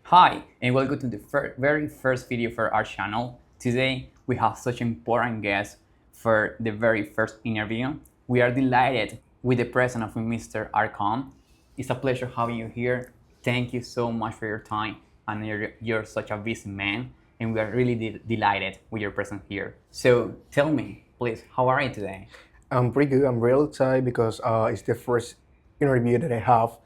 Hi, and welcome to the very first video for our channel. Today, we have such an important guest for the very first interview. We are delighted with the presence of Mr. Arcon. It's a pleasure having you here. Thank you so much for your time, and you're such a busy man, and we are really delighted with your presence here. So tell me, please, how are you today? I'm pretty good. I'm real excited because it's the first interview that I have,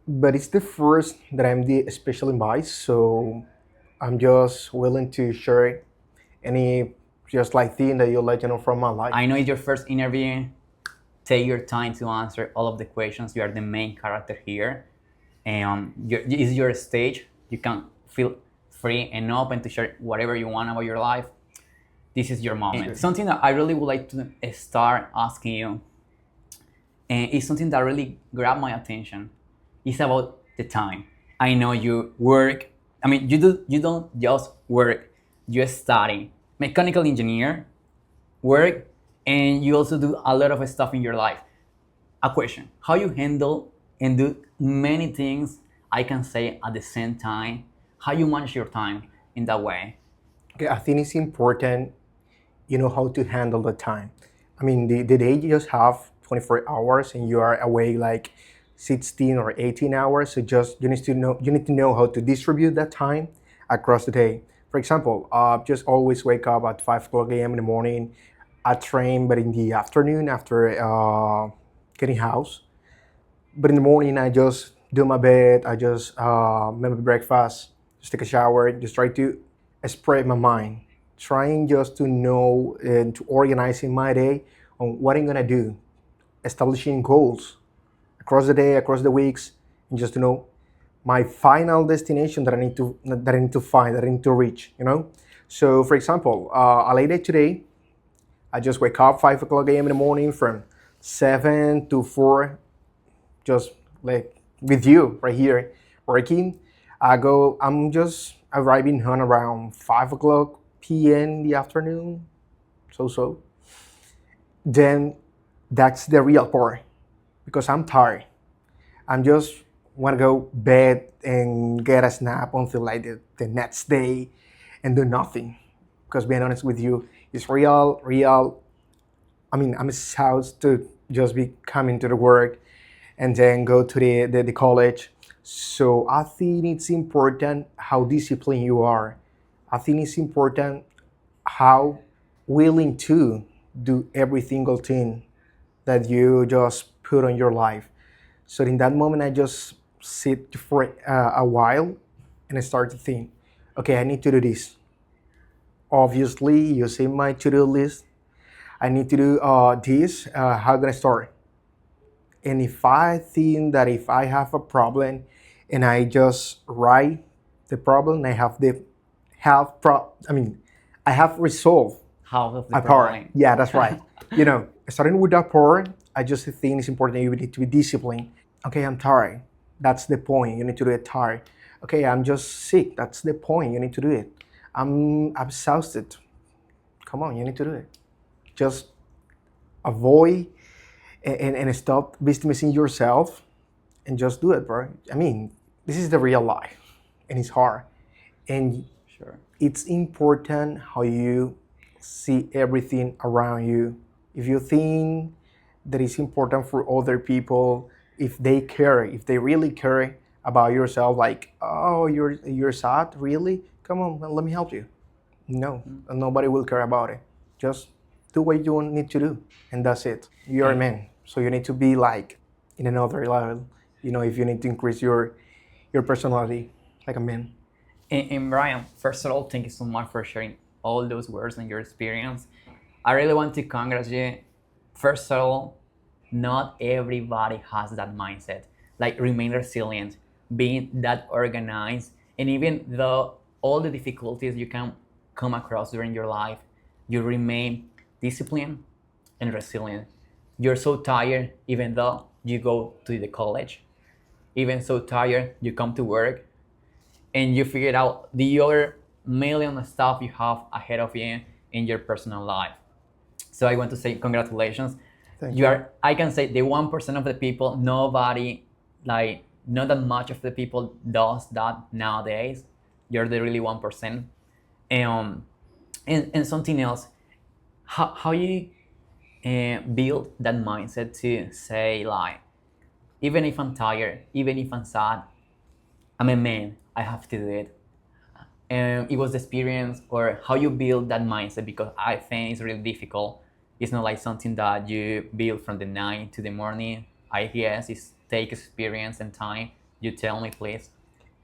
but it's the first that I'm the special invite. So I'm just willing to share any just like thing that you'll let you know from my life. I know it's your first interview. Take your time to answer all of the questions. You are the main character here, and it's your stage. You can feel free and open to share whatever you want about your life. This is your moment. Sure. Something that I really would like to start asking you, and it's something that really grabbed my attention. It's about the time. I know you work. I mean, you don't just work. You study mechanical engineer, work, and you also do a lot of stuff in your life. A question: how you handle and do many things? I can say at the same time. How you manage your time in that way? Okay, I think it's important, how to handle the time. I mean, the day you just have 24 hours and you are awake like 16 or 18 hours. So just you need to know how to distribute that time across the day. For example, just always wake up at 5 o'clock a.m. in the morning. I train, but in the afternoon after getting house. But in the morning, I just do my bed. I just make my breakfast, just take a shower, just try to spread my mind, trying just to know and to organizing my day on what I'm gonna do, establishing goals across the day, across the weeks, and just to know my final destination that I need to find, that I need to reach. So, for example, a late day today, I just wake up 5 o'clock a.m. in the morning from 7 to 4, just like with you right here working. I'm just arriving home around 5 o'clock p.m. in the afternoon. So then that's the real part because I'm tired. I'm just want to go bed and get a snap until like the next day and do nothing. Because being honest with you, it's real. I mean, I'm exhausted to just be coming to the work and then go to the college. So I think it's important how disciplined you are. I think it's important how willing to do every single thing that you just put on your life. So in that moment, I just sit for a while and I start to think, okay, I need to do this. Obviously, using my to-do list, I need to do this. How can I start? And if I think that if I have a problem and I just write the problem, I have resolved Half of the a part. problem. Yeah, that's right. Starting with that part, I just think it's important that you need to be disciplined. Okay, I'm tired. That's the point. You need to do it tired. Okay, I'm just sick. That's the point. You need to do it. I'm exhausted. Come on, you need to do it. Just avoid and stop victimizing yourself and just do it, bro. I mean, this is the real life and it's hard. And Sure. it's important how you see everything around you. If you think that it's important for other people, if they care, if they really care about yourself, like, oh, you're sad, really? Come on, let me help you. No, nobody will care about it. Just do what you need to do, and that's it. You're a And, man, so you need to be like in another level. If you need to increase your personality like a man. and Brian, first of all, thank you so much for sharing all those words and your experience. I really want to congratulate you. First of all, not everybody has that mindset. Like remain resilient, being that organized, and even though all the difficulties you can come across during your life, you remain disciplined and resilient. You're so tired, even though you go to the college, even so tired, you come to work, and you figure out the other million of stuff you have ahead of you in your personal life. So I want to say congratulations. Thank You you. are, I can say, the 1% of the people. Nobody like not that much of the people does that nowadays. You're the really 1%. Um, and something else, how you build that mindset to say like, even if I'm tired, even if I'm sad, I'm a man, I have to do it. And it was the experience or how you build that mindset, because I think it's really difficult. It's not like something that you build from the night to the morning. I guess it takes experience and time. You tell me, please.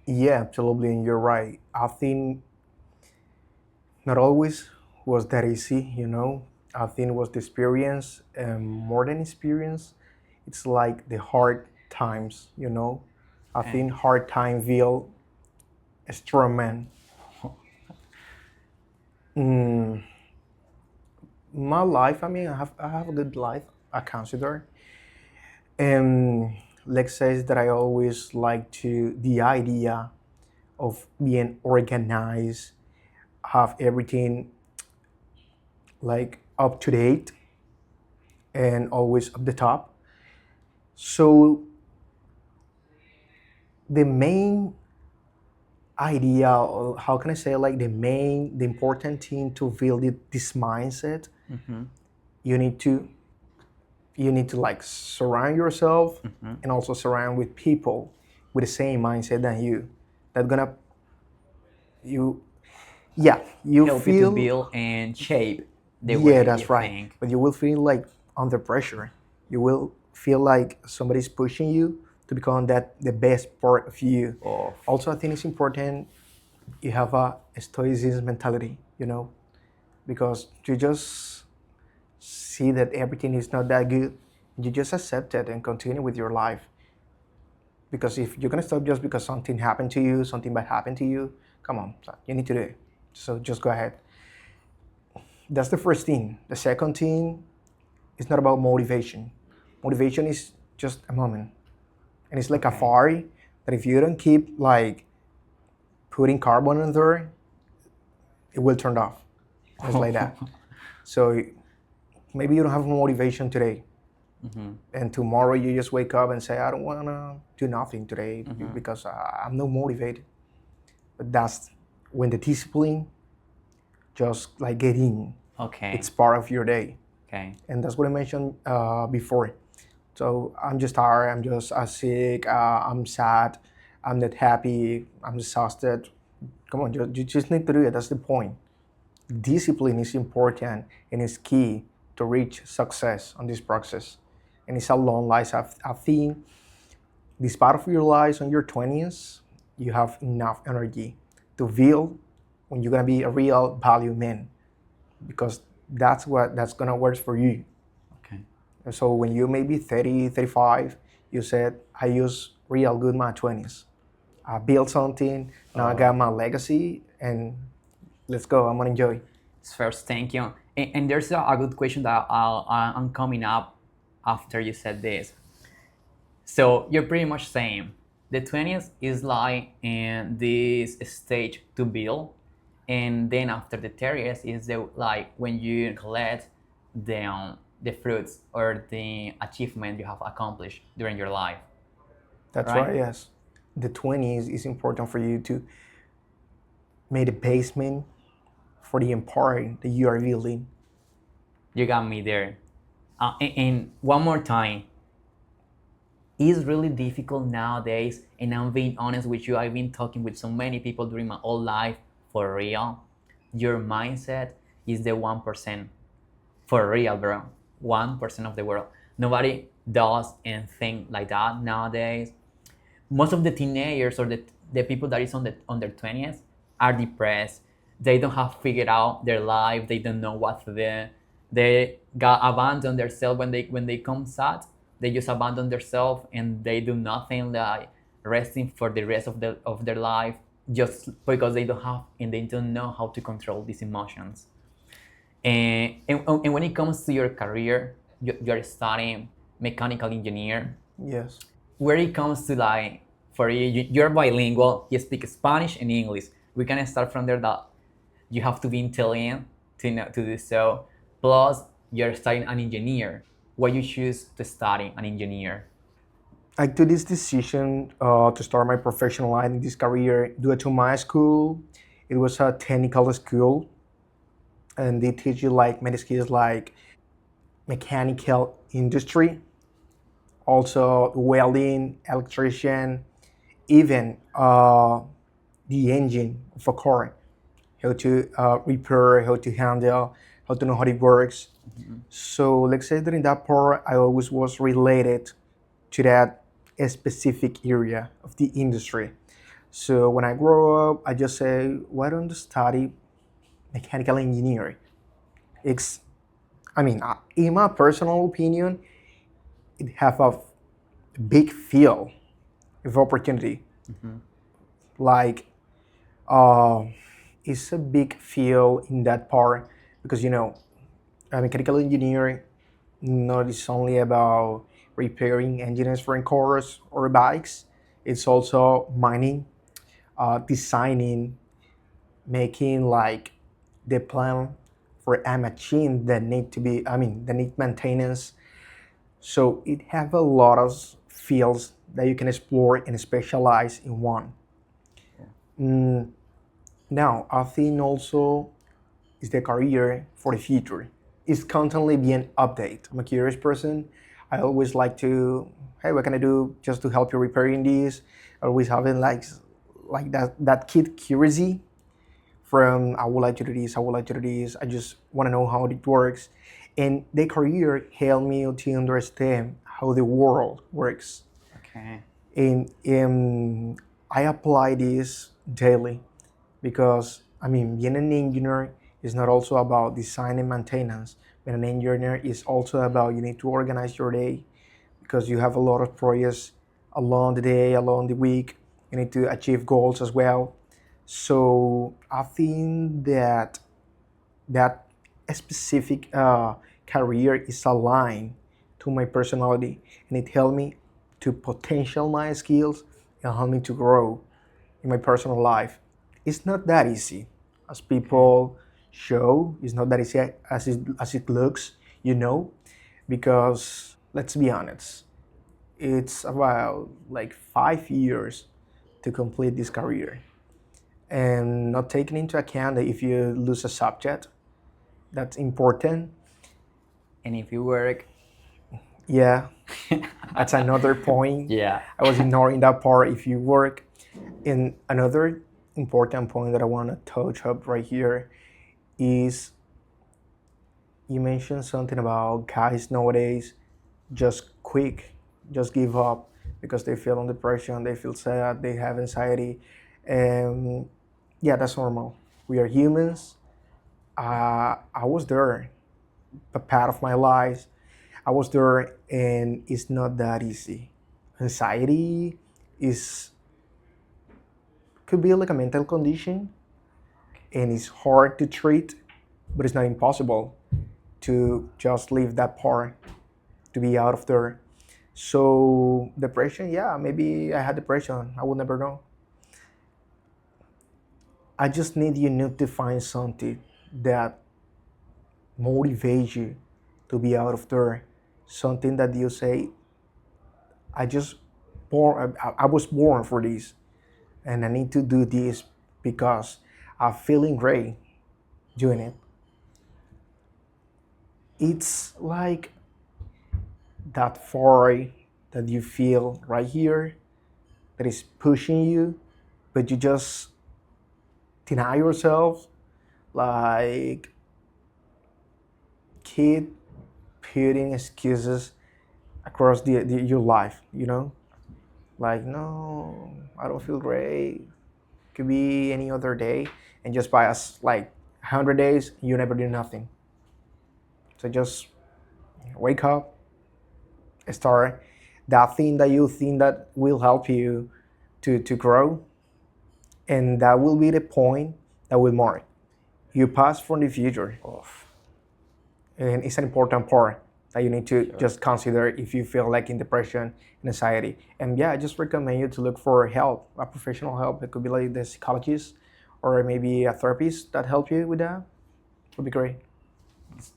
Yeah, absolutely, and you're right. I think not always was that easy, you know. I think it was the experience, and more than experience, it's like the hard times, you know. I Okay. think hard time build a strong man. Mm, my life, I mean, I have a good life, I consider. And let's say that I always like to the idea of being organized, have everything like up to date and always up the top. So the main idea, or how can I say, like the important thing to build this mindset, Mm-hmm. you need to like surround yourself Mm-hmm. and also surround with people with the same mindset than you. That gonna you yeah you Help you to feel build and shape the yeah, way you that's right. think. But you will feel like under pressure. You will feel like somebody's pushing you to become that the best part of you. Of Also, I think it's important you have a stoicism mentality, you know, because you just see that everything is not that good. You just accept it and continue with your life. Because if you're gonna stop just because something happened to you, something bad happened to you, come on, you need to do it. So just go ahead. That's the first thing. The second thing, it's not about motivation. Motivation is just a moment. And it's like a okay. fire that if you don't keep like putting carbon in there, it will turn off. It's like that. So maybe you don't have motivation today. Mm-hmm. And tomorrow you just wake up and say, I don't want to do nothing today Mm-hmm. because I'm not motivated. But that's when the discipline just like get in. Okay. It's part of your day. Okay. And that's what I mentioned before. So I'm just tired, I'm just sick, I'm sad, I'm not happy, I'm exhausted. Come on, you just need to do it. That's the point. Discipline is important and is key to reach success on this process. And it's a long life. I think this part of your life on your 20s, you have enough energy to build when you're gonna be a real value man because that's gonna work for you. Okay. And so when you may be 30, 35, you said, I use real good my 20s. I built something, now I got my legacy, and let's go. I'm gonna enjoy. First, thank you. And there's a good question that I'm coming up after you said this. So you're pretty much saying the 20s is like in this stage to build, and then after the 30s is the like when you collect the fruits or the achievement you have accomplished during your life, That's right? right, yes. The 20s is important for you to make a basement for the empire that you are building. You got me there. And one more time, it's really difficult nowadays, and I'm being honest with you. I've been talking with so many people during my whole life. For real, your mindset is the 1%. For real, bro. 1% of the world. Nobody does anything like that nowadays. Most of the teenagers or the people that is on their 20s are depressed. They don't have figured out their life. They don't know what to do. They got abandoned themselves when they come sad. They just abandon themselves and they do nothing like resting for the rest of their life just because they don't have and they don't know how to control these emotions. And when it comes to your career, you're studying mechanical engineer. Yes. Where it comes to like for you're bilingual, you speak Spanish and English. We can start from there that you have to be intelligent to know to do so. Plus, you're studying an engineer. Why you choose to study an engineer? I took this decision to start my professional life in this career due to my school. It was a technical school, and they teach you like many skills like mechanical industry, also welding, electrician, even the engine of a car, how to repair, how to handle, how to know how it works. So let's say that in that part, I always was related to that specific area of the industry. So when I grow up, I just say, why don't you study mechanical engineering? It's, in my personal opinion, it have a big field of opportunity. Like, uh, it's a big field in that part because mechanical engineering not is only about repairing engines for cars or bikes. It's also mining, designing, making like the plan for a machine that need to be, that need maintenance. So it have a lot of fields that you can explore and specialize in one. Mm, Now, I think also is the career for the future. It's constantly being updated. I'm a curious person. I always like to, hey, what can I do just to help you repairing this? Always having like that kid curiosity from I would like to do this, I would like to do this. I just want to know how it works. And the career helped me to understand how the world works. Okay. And I apply this daily because being an engineer is not also about design and maintenance. Being an engineer is also about you need to organize your day because you have a lot of projects along the day, along the week. You need to achieve goals as well. So I think that specific career is aligned to my personality, and it helped me to potential my skills and helped me to grow in my personal life. It's not that easy as Okay. people show. It's not that easy as it looks, because let's be honest, it's about like 5 years to complete this career. And not taking into account that if you lose a subject, that's important. And if you work, Yeah, that's another point. yeah. I was ignoring that part. If you work, in another important point that I want to touch up right here is you mentioned something about guys nowadays just quick, just give up because they feel under depression, they feel sad, they have anxiety, and yeah, that's normal. We are humans. I was there, a part of my life. I was there, and it's not that easy. Anxiety is could be like a mental condition, and it's hard to treat, but it's not impossible to just leave that part to be out of there. So depression, yeah, maybe I had depression. I will never know. I just need to find something that motivates you to be out of there. Something that you say, I just born. I was born for this, and I need to do this because I'm feeling great doing it. It's like that fire that you feel right here that is pushing you, but you just deny yourself, like keep putting excuses across your life. Like, no, I don't feel great. Could be any other day, and just by us like 100 days, you never do nothing. So just wake up, start that thing that you think that will help you to grow, and that will be the point that will mark you pass from the future. Oof. And it's an important part that you need to Sure. just consider if you feel like in depression and anxiety. And yeah, I just recommend you to look for help, a professional help. It could be like the psychologist or maybe a therapist that help you with that. Would be great.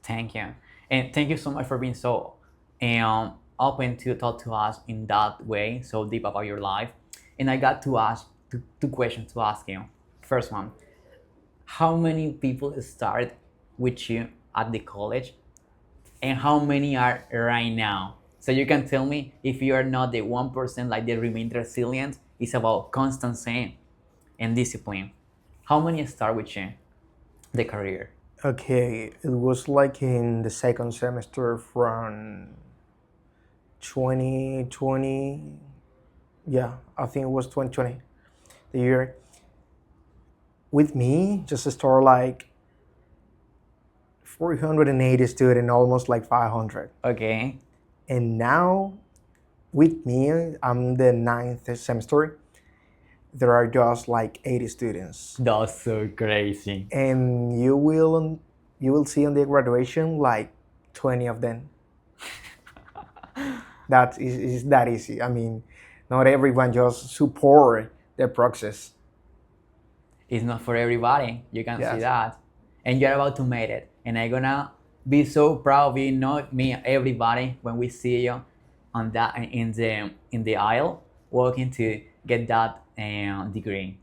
Thank you. And thank you so much for being so open to talk to us in that way, so deep about your life. And I got to ask two questions to ask you. First one, how many people start with you at the college, and how many are right now? So you can tell me if you are not the 1% like the remain resilient. It's about constancy and discipline. How many start with you the career? Okay, it was like in the second semester from 2020. Yeah, I think it was 2020, the year. With me, just to start like 480 students, almost like 500. Okay, And now, with me, I'm the ninth semester. There are just like 80 students, that's so crazy. and you will see on the graduation like 20 of them. That is that easy. I mean, not everyone just support the process. It's not for everybody. You can see Yes. that, and you're about to make it. And I'm gonna be so proud of you, not me, everybody, when we see you on that in the aisle, walking to get that degree.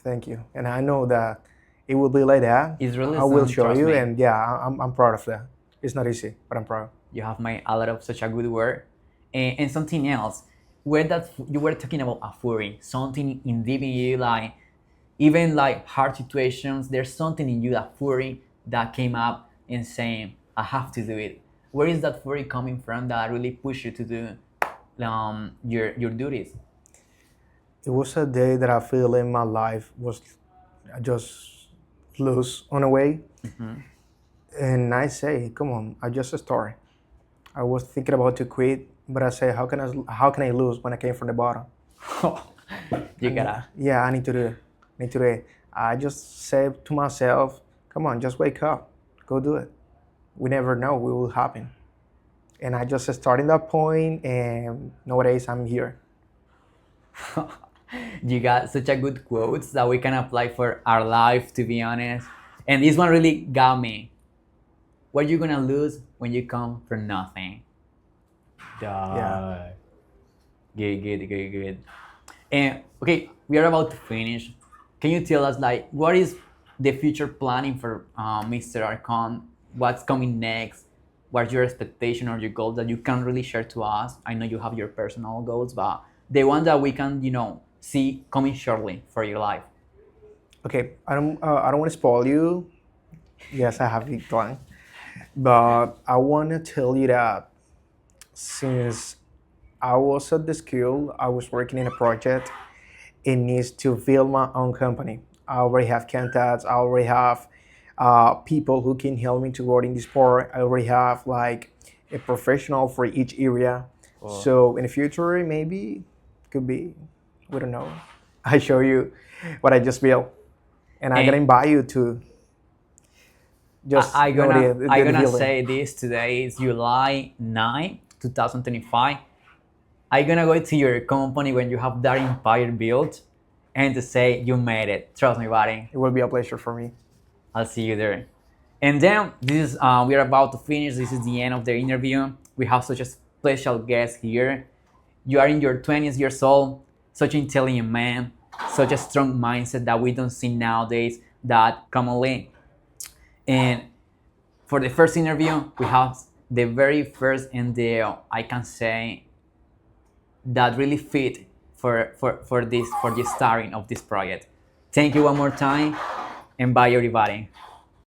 Thank you. And I know that it will be like that. It's really I will soon, show trust you, me. and yeah, I'm proud of that. It's not easy, but I'm proud. You have made a lot of such a good work. And something else, where that you were talking about a fury, something in deep in you, like even like hard situations, there's something in you, that fury that came up and saying, I have to do it. Where is that fury coming from that really pushed you to do your duties? It was a day that I feel in my life was I just lose on a way, and I say, come on, I just started. I was thinking about to quit, but I say, how can I lose when I came from the bottom? You gotta. Yeah, I need to do it. Need to do it. I just said to myself, come on, just wake up, go do it. We never know what will happen. And I just started that point, and nowadays I'm here. You got such a good quotes that we can apply for our life, to be honest. And this one really got me. What you gonna lose when you come from nothing? Yeah. Good. And okay, we are about to finish. Can you tell us like what is the future planning for Mr. Arcon? What's coming next? What's your expectation or your goals that you can really share to us? I know you have your personal goals, but the one that we can, see coming shortly for your life. Okay, I don't want to spoil you. Yes, I have big plan, but I want to tell you that since I was at the school, I was working in a project. It needs to build my own company. I already have contacts. I already have people who can help me to work in this part. I already have like a professional for each area. So in the future, maybe could be, we don't know. I show you what I just built, and I'm gonna And invite you to just I know gonna the I gonna feeling. say this today is July 9, 2025. I'm gonna go to your company when you have that empire built and to say you made it. Trust me, buddy. It will be a pleasure for me. I'll see you there. And then this is we are about to finish. This is the end of the interview. We have such a special guest here. You are in your 20s years old, such an intelligent man, such a strong mindset that we don't see nowadays that commonly. And for the first interview, we have the very first and the I can say that really fit for this starting of this project. Thank you one more time, and bye everybody.